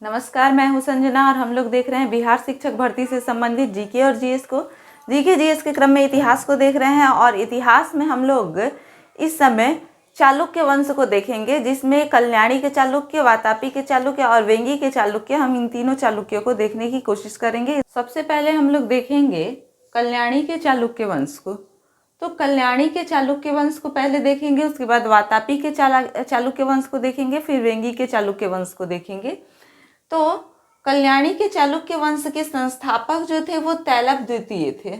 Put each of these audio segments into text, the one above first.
नमस्कार, मैं हूं संजना और हम लोग देख रहे हैं बिहार शिक्षक भर्ती से संबंधित जीके और जीएस को। जीके जीएस के क्रम में इतिहास को देख रहे हैं और इतिहास में हम लोग इस समय चालुक्य वंश को देखेंगे, जिसमें कल्याणी के चालुक्य, वातापी के चालुक्य और वेंगी के चालुक्य, हम इन तीनों चालुक्यों को देखने की कोशिश करेंगे। सबसे पहले हम लोग देखेंगे कल्याणी के चालुक्य वंश को। तो कल्याणी के चालुक्य वंश को पहले देखेंगे, उसके बाद वातापी के चालुक्य वंश को देखेंगे, फिर वेंगी के चालुक्य वंश को देखेंगे। तो कल्याणी के चालुक्य वंश के संस्थापक जो थे वो तैलप द्वितीय थे।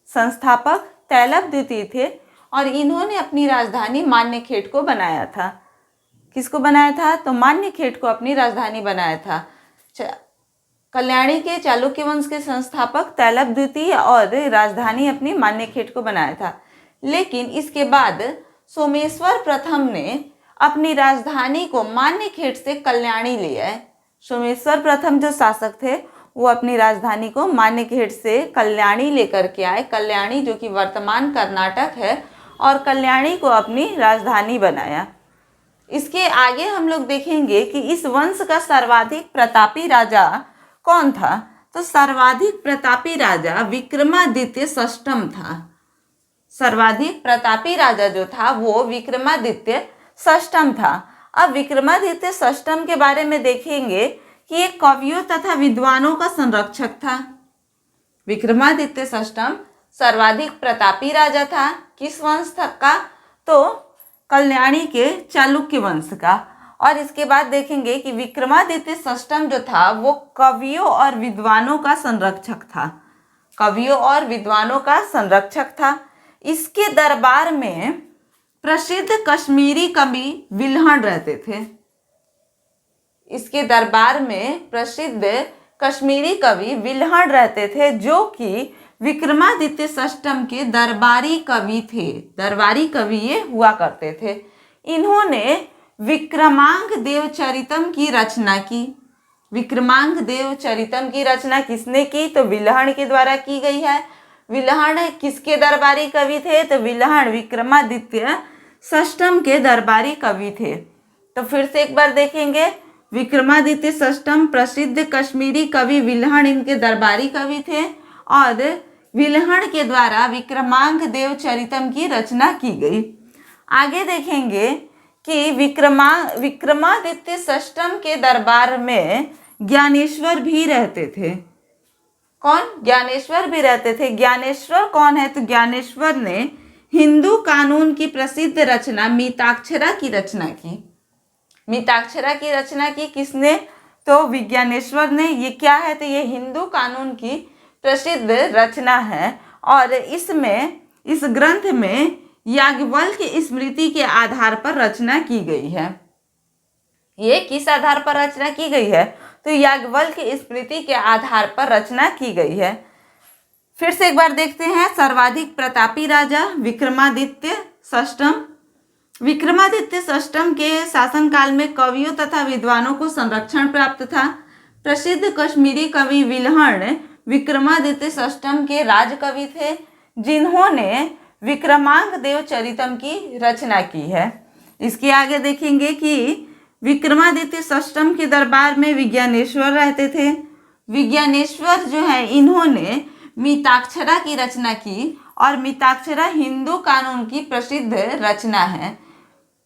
संस्थापक तैलप द्वितीय थे और इन्होंने अपनी राजधानी मान्यखेड़ को बनाया था। किसको बनाया था? तो मान्यखेड़ को अपनी राजधानी बनाया था। कल्याणी के चालुक्य वंश के संस्थापक तैलप द्वितीय और राजधानी अपनी मान्यखेड़ को बनाया था। लेकिन इसके बाद सोमेश्वर प्रथम ने अपनी राजधानी को मान्यखेड़ से कल्याणी ले आए। सोमेश्वर प्रथम जो शासक थे वो अपनी राजधानी को मान्यखेड़ से कल्याणी लेकर के आए। कल्याणी जो कि वर्तमान कर्नाटक है, और कल्याणी को अपनी राजधानी बनाया। इसके आगे हम लोग देखेंगे कि इस वंश का सर्वाधिक प्रतापी राजा कौन था। तो सर्वाधिक प्रतापी राजा विक्रमादित्य षष्ठम था। सर्वाधिक प्रतापी राजा जो था वो विक्रमादित्य षष्ठम था। अब विक्रमादित्य षष्ठम के बारे में देखेंगे कि एक कवियों तथा विद्वानों का संरक्षक था। विक्रमादित्य षष्ठम सर्वाधिक प्रतापी राजा था। किस वंश का? तो कल्याणी के चालुक्य वंश का। और इसके बाद देखेंगे कि विक्रमादित्य षष्ठम जो था वो कवियों और विद्वानों का संरक्षक था। कवियों और विद्वानों का संरक्षक था। इसके दरबार में प्रसिद्ध कश्मीरी कवि विल्हण रहते थे। इसके दरबार में प्रसिद्ध कश्मीरी कवि विल्हण रहते थे, जो कि विक्रमादित्य षष्ठम के दरबारी कवि थे। दरबारी कवि ये हुआ करते थे। इन्होंने विक्रमांग देवचरितम की रचना की। विक्रमांग देवचरितम की रचना किसने की? तो विल्हण के द्वारा की गई है। विल्हण किसके दरबारी कवि थे? तो विल्हण विक्रमादित्य षष्ठम के दरबारी कवि थे। तो फिर से एक बार देखेंगे, विक्रमादित्य षष्ठम प्रसिद्ध कश्मीरी कवि विल्हण इनके दरबारी कवि थे, और विल्हण के द्वारा विक्रमांग देवचरितम की रचना की गई। आगे देखेंगे कि विक्रमादित्य षष्ठम के दरबार में ज्ञानेश्वर भी रहते थे। कौन? ज्ञानेश्वर भी रहते थे। ज्ञानेश्वर कौन है? तो ज्ञानेश्वर ने हिंदू कानून की प्रसिद्ध रचना मिताक्षरा की रचना की। मिताक्षरा की रचना की किसने? तो विज्ञानेश्वर ने। ये क्या है? तो ये हिंदू कानून की प्रसिद्ध रचना है, और इसमें, इस ग्रंथ में याज्ञवल्क्य की स्मृति के आधार पर रचना की गई है। ये किस आधार पर रचना की गई है? तो याज्ञवल्क्य की स्मृति के आधार पर रचना की गई है। फिर से एक बार देखते हैं, सर्वाधिक प्रतापी राजा विक्रमादित्य षष्ठम। विक्रमादित्य षष्ठम के शासनकाल में कवियों तथा विद्वानों को संरक्षण प्राप्त था। प्रसिद्ध कश्मीरी कवि विल्हण विक्रमादित्य षष्ठम के राजकवि थे, जिन्होंने विक्रमांग देवचरितम की रचना की है। इसके आगे देखेंगे कि विक्रमादित्य षष्ठम के दरबार में विज्ञानेश्वर रहते थे। विज्ञानेश्वर जो है, इन्होंने मिताक्षरा की रचना की, और मिताक्षरा हिंदू कानून की प्रसिद्ध रचना है।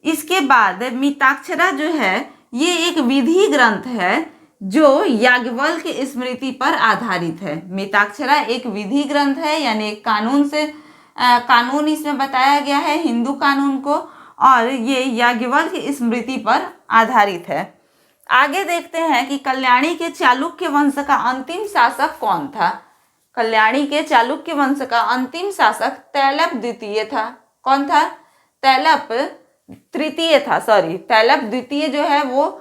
इसके बाद मिताक्षरा जो है ये एक विधि ग्रंथ है जो याज्ञवल्क्य की स्मृति पर आधारित है। मिताक्षरा एक विधि ग्रंथ है, यानी एक कानून इसमें बताया गया है, हिंदू कानून को, और ये याज्ञवल्क्य की स्मृति पर आधारित है। आगे देखते हैं कि कल्याणी के चालुक्य वंश का अंतिम शासक कौन था। कल्याणी के चालुक्य वंश का अंतिम शासक तैलप द्वितीय था। कौन था? तैलप तृतीय था। तैलप द्वितीय जो है वो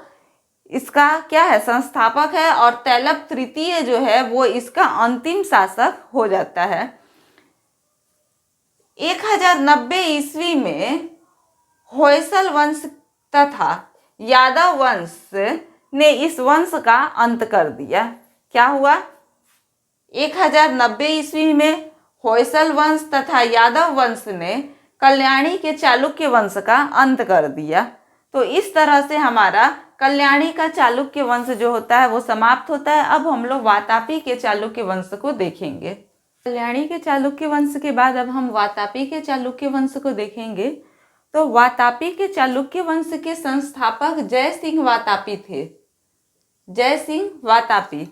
इसका क्या है? संस्थापक है, और तैलप तृतीय जो है वो इसका अंतिम शासक हो जाता है। 1090 ईस्वी में होयसल वंश तथा यादव वंश ने इस वंश का अंत कर दिया। क्या हुआ? 1090 ईस्वी में होयसल वंश तथा यादव वंश ने कल्याणी के चालुक्य वंश का अंत कर दिया। तो इस तरह से हमारा कल्याणी का चालुक्य वंश जो होता है वो समाप्त होता है। अब हम लोग वातापी के चालुक्य वंश को देखेंगे। कल्याणी के चालुक्य वंश के बाद अब हम वातापी के चालुक्य वंश को देखेंगे। तो वातापी के चालुक्य वंश के संस्थापक जय सिंह वातापी थे। जय सिंह वातापी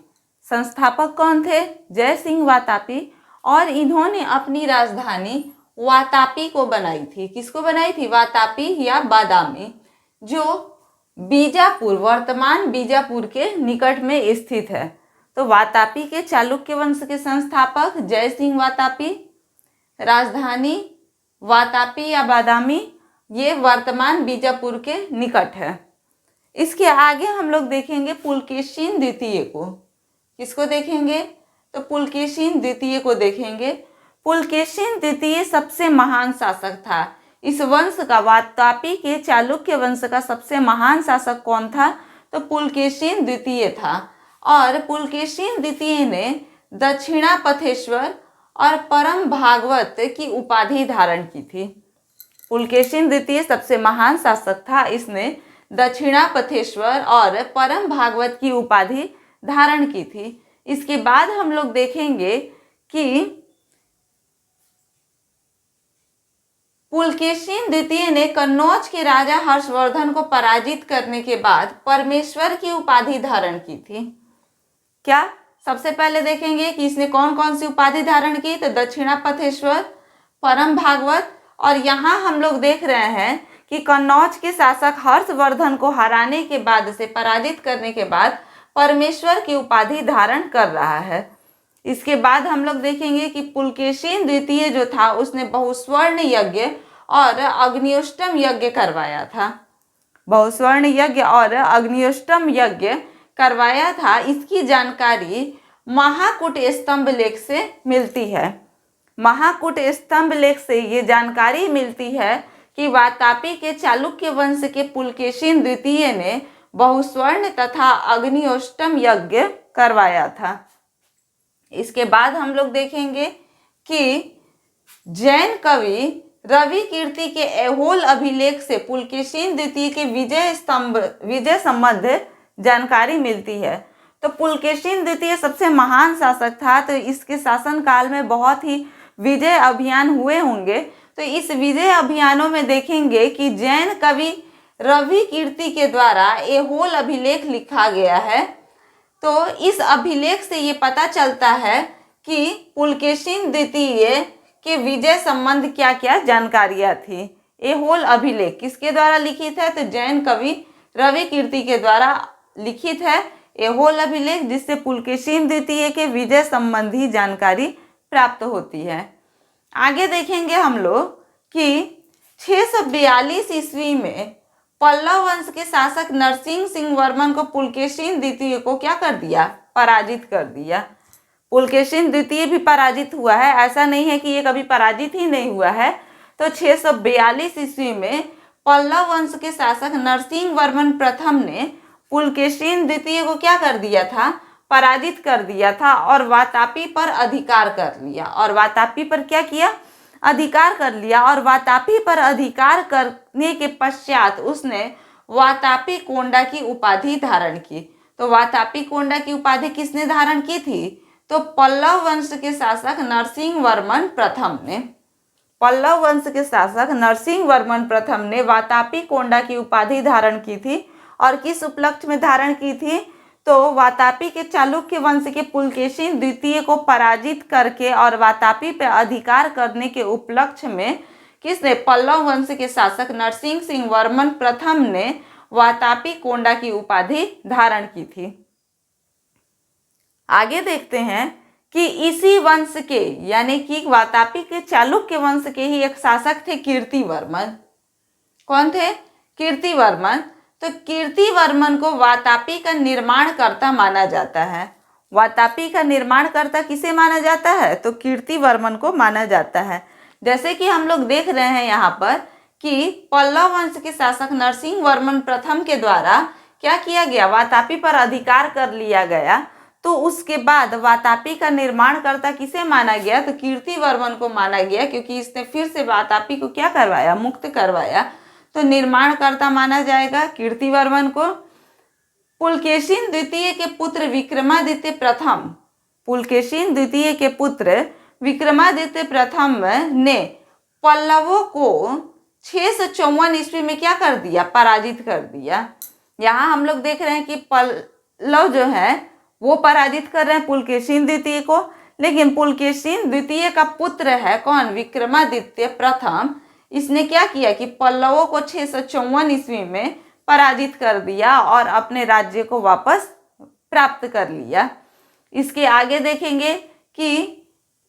संस्थापक कौन थे? जय सिंह वातापी। और इन्होंने अपनी राजधानी वातापी को बनाई थी। किसको बनाई थी? वातापी या बादामी, जो बीजापुर, वर्तमान बीजापुर के निकट में स्थित है। तो वातापी के चालुक्य वंश के संस्थापक जय सिंह वातापी, राजधानी वातापी या बादामी, ये वर्तमान बीजापुर के निकट है। इसके आगे हम लोग देखेंगे पुलकेशिन द्वितीय को। किसको देखेंगे? तो पुलकेशिन द्वितीय को देखेंगे। पुलकेशिन द्वितीय सबसे महान शासक था। इस वंश का, वातापी के चालुक्य वंश का सबसे महान शासक कौन था? तो पुलकेशिन द्वितीय था। और पुलकेशिन द्वितीय ने दक्षिणापथेश्वर और परम भागवत की उपाधि धारण की थी। पुलकेशिन द्वितीय सबसे महान शासक था। इसने दक्षिणापथेश्वर और परम भागवत की उपाधि धारण की थी। इसके बाद हम लोग देखेंगे कि पुलकेशिन द्वितीय ने कन्नौज के राजा हर्षवर्धन को पराजित करने के बाद परमेश्वर की उपाधि धारण की थी। क्या? सबसे पहले देखेंगे कि इसने कौन कौन सी उपाधि धारण की। तो दक्षिणापथेश्वर, परम भागवत। और यहाँ हम लोग देख रहे हैं कि कन्नौज के शासक हर्षवर्धन को हराने के बाद, से पराजित करने के बाद परमेश्वर की उपाधि धारण कर रहा है। इसके बाद हम लोग देखेंगे कि पुलकेशिन द्वितीय जो था उसने बहुस्वर्ण यज्ञ और अग्नियोष्टम यज्ञ करवाया था। बहुस्वर्ण यज्ञ और अग्नियोष्टम यज्ञ करवाया था। इसकी जानकारी महाकूट स्तंभ लेख से मिलती है। महाकूट स्तंभ लेख से ये जानकारी मिलती है कि वातापी के चालुक्य वंश के पुलकेशिन द्वितीय ने बहुस्वर्ण तथा अग्नियोष्टम यज्ञ करवाया था। इसके बाद हम लोग देखेंगे कि जैन कवि रवि कीर्ति के ऐहोल अभिलेख से पुलकेशिन द्वितीय के विजय संबंध जानकारी मिलती है। तो पुलकेशिन द्वितीय सबसे महान शासक था। तो इसके शासन काल में बहुत ही विजय अभियान हुए होंगे। तो इस विजय अभियानों में देखेंगे कि जैन कवि रवि कीर्ति के द्वारा ऐहोल अभिलेख लिखा गया है। तो इस अभिलेख से ये पता चलता है कि पुलकेशिन द्वितीय के विजय संबंध क्या क्या जानकारियां थी। ऐहोल अभिलेख किसके द्वारा लिखित है? तो जैन कवि रवि कीर्ति के द्वारा लिखित है ऐहोल अभिलेख, जिससे पुलकेशिन द्वितीय के विजय संबंधी जानकारी प्राप्त होती है। आगे देखेंगे हम लोग कि 642 ईस्वी में पल्लव वंश के शासक नरसिंह सिंह वर्मन को पुलकेशिन द्वितीय को क्या कर दिया? पराजित कर दिया। पुलकेशिन द्वितीय भी पराजित हुआ है, ऐसा नहीं है कि ये कभी पराजित ही नहीं हुआ है। तो 642 ईस्वी में पल्लव वंश के शासक नरसिंह वर्मन प्रथम ने पुलकेशिन द्वितीय को क्या कर दिया था? पराजित कर दिया था और वातापी पर अधिकार कर लिया। और वातापी पर क्या किया? अधिकार कर लिया। और वातापी पर अधिकार करने के पश्चात उसने वातापी कोंडा की उपाधि धारण की। तो वातापी कोंडा की उपाधि किसने धारण की थी? तो पल्लव वंश के शासक नरसिंह वर्मन प्रथम ने। पल्लव वंश के शासक नरसिंह वर्मन प्रथम ने वातापी कोंडा की उपाधि धारण की थी। और किस उपलक्ष्य में धारण की थी? तो वातापी के चालुक्य वंश के पुलकेशिन द्वितीय को पराजित करके और वातापी पर अधिकार करने के उपलक्ष्य में किसने? पल्लव वंश के शासक नरसिंह सिंह वर्मन प्रथम ने वातापी कोंडा की उपाधि धारण की थी। आगे देखते हैं कि इसी वंश के, यानी कि वातापी के चालुक्य वंश के ही एक शासक थे कीर्तिवर्मन। कौन थे? कीर्तिवर्मन। तो कीर्तिवर्मन को वातापी का निर्माणकर्ता माना जाता है। वातापी का निर्माणकर्ता किसे माना जाता है? तो कीर्तिवर्मन को माना जाता है। जैसे कि हम लोग देख रहे हैं यहाँ पर कि पल्लव वंश के शासक नरसिंह वर्मन प्रथम के द्वारा क्या किया गया? वातापी पर अधिकार कर लिया गया। तो उसके बाद वातापी का निर्माणकर्ता किसे माना गया? तो कीर्तिवर्मन को माना गया, क्योंकि इसने फिर से वातापी को क्या करवाया? मुक्त करवाया। तो निर्माणकर्ता माना जाएगा कीर्तिवर्मन को। पुलकेशिन द्वितीय के पुत्र विक्रमादित्य प्रथम, पुलकेशिन द्वितीय के पुत्र विक्रमादित्य प्रथम ने पल्लवों को 654 ईस्वी में क्या कर दिया, पराजित कर दिया। यहाँ हम लोग देख रहे हैं कि पल्लव जो है वो पराजित कर रहे हैं पुलकेशिन द्वितीय को, लेकिन पुलकेशिन द्वितीय का पुत्र है कौन, विक्रमादित्य प्रथम। इसने क्या किया कि पल्लवों को 654 ईस्वी में पराजित कर दिया और अपने राज्य को वापस प्राप्त कर लिया। इसके आगे देखेंगे कि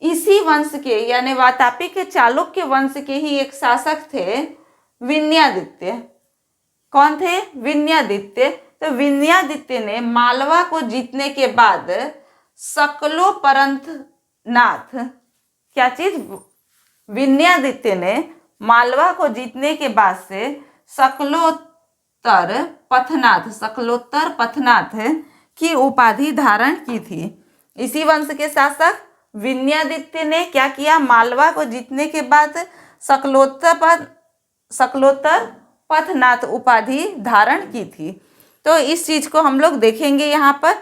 इसी वंश के यानी वातापी के चालुक्य वंश के ही एक शासक थे विनयादित्य। कौन थे, विनयादित्य। तो विनयादित्य ने मालवा को जीतने के बाद सकलो परंतनाथ, क्या चीज, विनयादित्य ने मालवा को जीतने के बाद से सकलोत्तर पथनाथ की उपाधि धारण की थी। इसी वंश के शासक विनयादित्य ने क्या किया, मालवा को जीतने के बाद सकलोत्तर पथनाथ उपाधि धारण की थी। तो इस चीज को हम लोग देखेंगे यहाँ पर।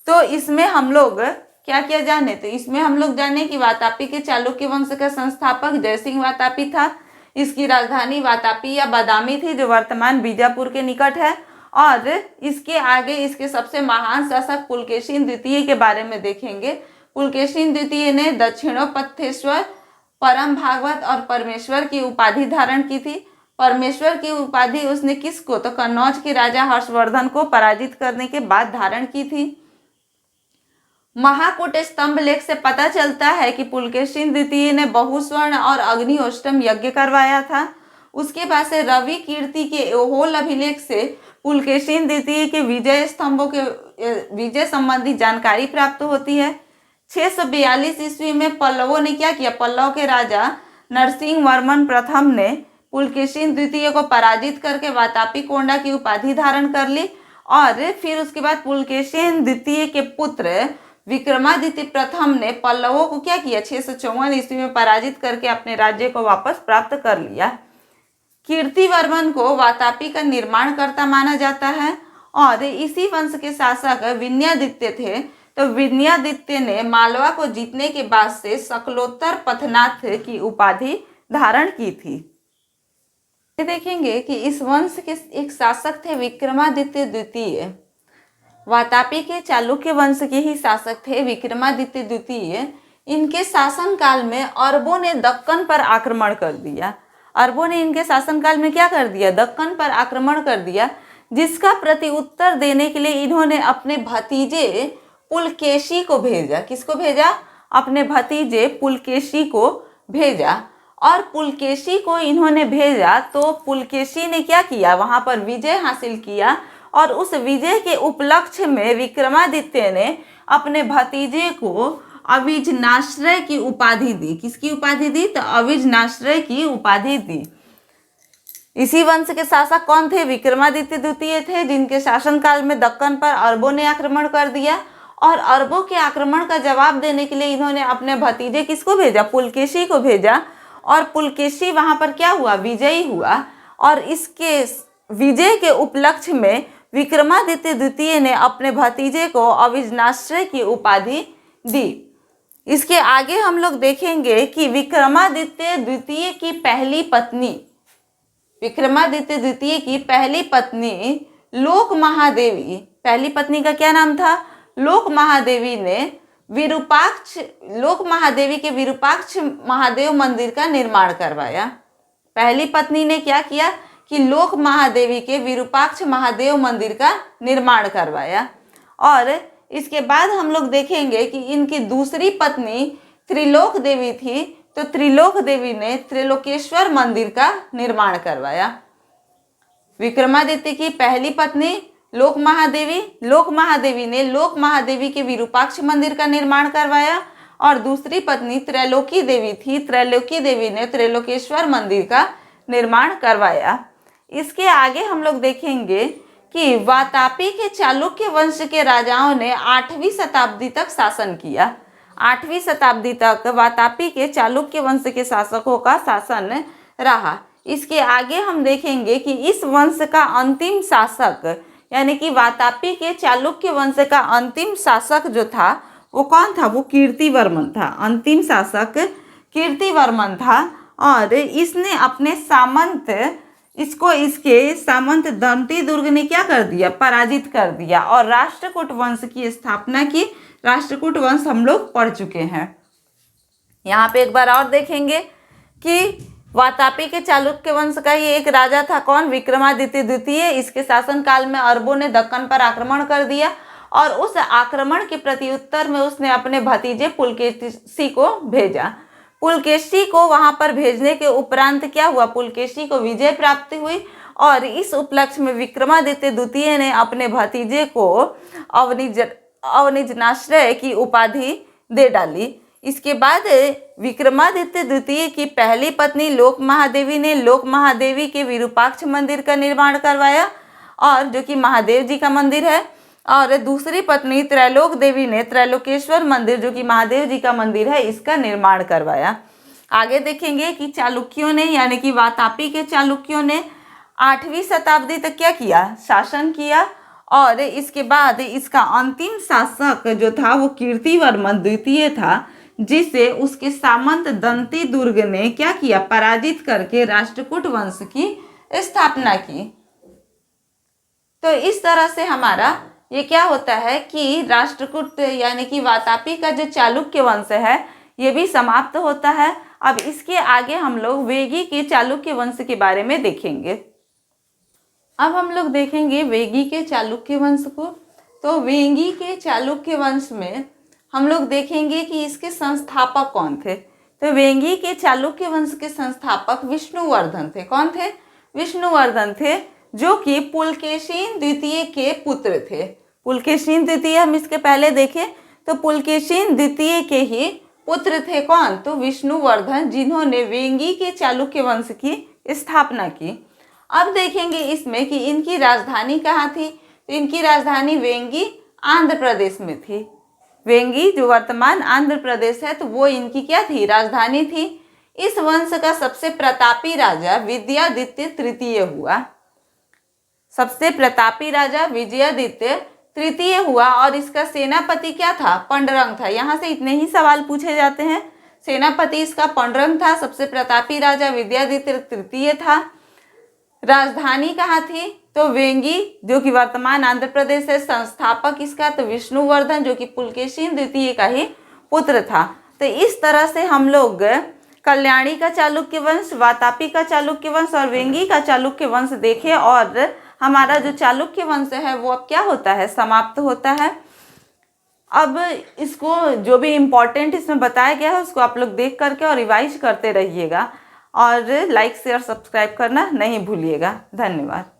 तो इसमें हम लोग क्या क्या जाने, तो इसमें हम लोग जाने कि वातापी के चालुक्य वंश का संस्थापक जयसिंह वातापी था। इसकी राजधानी वातापी या बादामी थी जो वर्तमान बीजापुर के निकट है। और इसके आगे इसके सबसे महान शासक पुलकेशिन द्वितीय के बारे में देखेंगे। पुलकेशिन द्वितीय ने दक्षिणोपथेश्वर, परम भागवत और परमेश्वर की उपाधि धारण की थी। परमेश्वर की उपाधि उसने किसको, तो कन्नौज के राजा हर्षवर्धन को पराजित करने के बाद धारण की थी। महाकूट स्तंभ लेख से पता चलता है कि पुलकेशिन द्वितीय ने बहुस्वर्ण और अग्निहोष्टम यज्ञ करवाया था। उसके बाद से रवि कीर्ति के ओहोल अभिलेख से पुलकेशिन द्वितीय के विजय स्तंभों के विजय संबंधी जानकारी प्राप्त होती है। 642 ईस्वी में पल्लवों ने क्या किया, पल्लव के राजा नरसिंह वर्मन प्रथम ने पुलकेशिन द्वितीय को पराजित करके वातापी कोंडा की उपाधि धारण कर ली। और फिर उसके बाद पुलकेशिन द्वितीय के पुत्र विक्रमादित्य प्रथम ने पल्लवों को क्या किया, 654 ईस्वी में पराजित करके अपने राज्य को वापस प्राप्त कर लिया। कीर्तिवर्मन को वातापी का निर्माणकर्ता माना जाता है और इसी वंश के शासक विनयादित्य थे। तो विनयादित्य ने मालवा को जीतने के बाद से सकलोत्तर पथनाथ की उपाधि धारण की थी। देखेंगे कि इस वंश के एक शासक थे विक्रमादित्य द्वितीय। वातापी के चालुक्य वंश के ही शासक थे विक्रमादित्य द्वितीय। इनके शासन काल में अरबों ने दक्कन पर आक्रमण कर दिया। अरबों ने इनके शासनकाल में क्या कर दिया, दक्कन पर आक्रमण कर दिया, जिसका प्रत्युत्तर देने के लिए इन्होंने अपने भतीजे पुलकेशी को भेजा। किसको भेजा, अपने भतीजे पुलकेशी को भेजा। और पुलकेशी को इन्होंने भेजा तो पुलकेशी ने क्या किया, वहां पर विजय हासिल किया। और उस विजय के उपलक्ष्य में विक्रमादित्य ने अपने भतीजे को अविजनाश्रय की उपाधि दी। किसकी उपाधि दी, तो अविजनाश्रय की उपाधि दी। इसी वंश के शासक कौन थे, विक्रमादित्य द्वितीय थे, जिनके शासनकाल में दक्कन पर अरबों ने आक्रमण कर दिया। और अरबों के आक्रमण का जवाब देने के लिए इन्होंने अपने भतीजे किसको भेजा, पुलकेशी को भेजा। और पुलकेशी वहां पर क्या हुआ, विजयी हुआ। और इसके विजय के उपलक्ष्य में विक्रमादित्य द्वितीय ने अपने भतीजे को अविजनाश्रय की उपाधि दी। इसके आगे हम लोग देखेंगे कि विक्रमादित्य द्वितीय की पहली पत्नी लोक महादेवी, पहली पत्नी का क्या नाम था, लोक महादेवी ने लोक महादेवी के विरूपाक्ष महादेव मंदिर का निर्माण करवाया। पहली पत्नी ने क्या किया कि लोक महादेवी के विरूपाक्ष महादेव मंदिर का निर्माण करवाया। और इसके बाद हम लोग देखेंगे कि इनकी दूसरी पत्नी त्रिलोक देवी थी। तो त्रिलोक देवी ने त्रिलोकेश्वर मंदिर का निर्माण करवाया। विक्रमादित्य की पहली पत्नी लोक महादेवी ने लोक महादेवी के विरूपाक्ष मंदिर का निर्माण करवाया। और दूसरी पत्नी त्रैलोकी देवी थी। त्रैलोकी देवी ने त्रिलोकेश्वर मंदिर का निर्माण करवाया। इसके आगे हम लोग देखेंगे कि वातापी के चालुक्य वंश के राजाओं ने 8वीं शताब्दी तक शासन किया। 8वीं शताब्दी तक वातापी के चालुक्य वंश के शासकों का शासन रहा। इसके आगे हम देखेंगे कि इस वंश का अंतिम शासक यानी कि वातापी के चालुक्य वंश का अंतिम शासक जो था वो कौन था? वो कीर्तिवर्मन था। अंतिम शासक कीर्तिवर्मन था और इसने अपने सामंत इसके सामंत दंती दुर्ग ने क्या कर दिया? पराजित कर दिया और राष्ट्रकूट वंश की स्थापना की। राष्ट्रकूट वंश हम लोग पढ़ चुके हैं। यहाँ पे एक बार और देखेंगे कि वातापी के चालुक्य वंश का ही एक राजा था, कौन? विक्रमादित्य द्वितीय। इसके शासनकाल में अरबों ने दक्कन पर आक्रमण कर दिया और उस आक्रमण के प्रत्युत्तर में उसने अपने भतीजे पुलकेशी को भेजा। पुलकेशी को वहां पर भेजने के उपरांत क्या हुआ? पुलकेशी को विजय प्राप्त हुई और इस उपलक्ष्य में विक्रमादित्य द्वितीय ने अपने भतीजे को अवनिजनाश्रय की उपाधि दे डाली। इसके बाद विक्रमादित्य द्वितीय की पहली पत्नी लोक महादेवी ने लोक महादेवी के विरूपाक्ष मंदिर का निर्माण करवाया और जो कि महादेव जी का मंदिर है, और दूसरी पत्नी त्रैलोक देवी ने त्रैलोकेश्वर मंदिर जो कि महादेव जी का मंदिर है इसका निर्माण करवाया। आगे देखेंगे कि चालुक्यों ने यानी कि वातापी के चालुक्यों ने 8वीं शताब्दी तक क्या किया? शासन किया और इसके बाद इसका अंतिम शासक जो था वो कीर्तिवर्मन द्वितीय था, जिसे उसके सामंत दंती दुर्ग ने क्या किया? पराजित करके राष्ट्रकूट वंश की स्थापना की। तो इस तरह से हमारा ये क्या होता है कि राष्ट्रकूट यानी कि वातापी का जो चालुक्य वंश है ये भी समाप्त होता है। अब इसके आगे हम लोग वेगी के चालुक्य वंश के बारे में देखेंगे। अब हम लोग देखेंगे वेगी के चालुक्य वंश को। तो वेगी के चालुक्य वंश में हम लोग देखेंगे कि इसके संस्थापक कौन थे। तो वेगी के चालुक्य वंश के संस्थापक विष्णुवर्धन थे। कौन थे? विष्णुवर्धन थे, जो कि पुलकेशिन द्वितीय के पुत्र थे। पुलकेशिन द्वितीय हम इसके पहले देखें तो पुलकेशिन द्वितीय के ही पुत्र थे। कौन? तो विष्णुवर्धन, जिन्होंने वेगी के चालुक्य वंश की स्थापना की। अब देखेंगे इसमें कि इनकी राजधानी कहाँ थी। तो इनकी राजधानी वेंगी आंध्र प्रदेश में थी। वेंगी जो वर्तमान आंध्र प्रदेश है तो वो इनकी क्या थी? राजधानी थी। इस वंश का सबसे प्रतापी राजा विजयादित्य तृतीय हुआ। सबसे प्रतापी राजा विजयादित्य तृतीय हुआ और इसका सेनापति क्या था? पंडरंग था। यहाँ से इतने ही सवाल पूछे जाते हैं। सेनापति इसका पंडरंग था। सबसे प्रतापी राजा विजयादित्य तृतीय था। राजधानी कहाँ थी? तो वेंगी जो कि वर्तमान आंध्र प्रदेश है। संस्थापक इसका तो विष्णुवर्धन जो कि पुलकेशिन द्वितीय का ही पुत्र था। तो इस तरह से हम लोग कल्याणी का चालुक्य वंश, वातापी का चालुक्य वंश और वेंगी का चालुक्य वंश देखे और हमारा जो चालुक्य वंश है वो अब क्या होता है? समाप्त होता है। अब इसको जो भी इम्पोर्टेंट इसमें बताया गया है उसको आप लोग देख करके और रिवाइज करते रहिएगा और लाइक शेयर सब्सक्राइब करना नहीं भूलिएगा। धन्यवाद।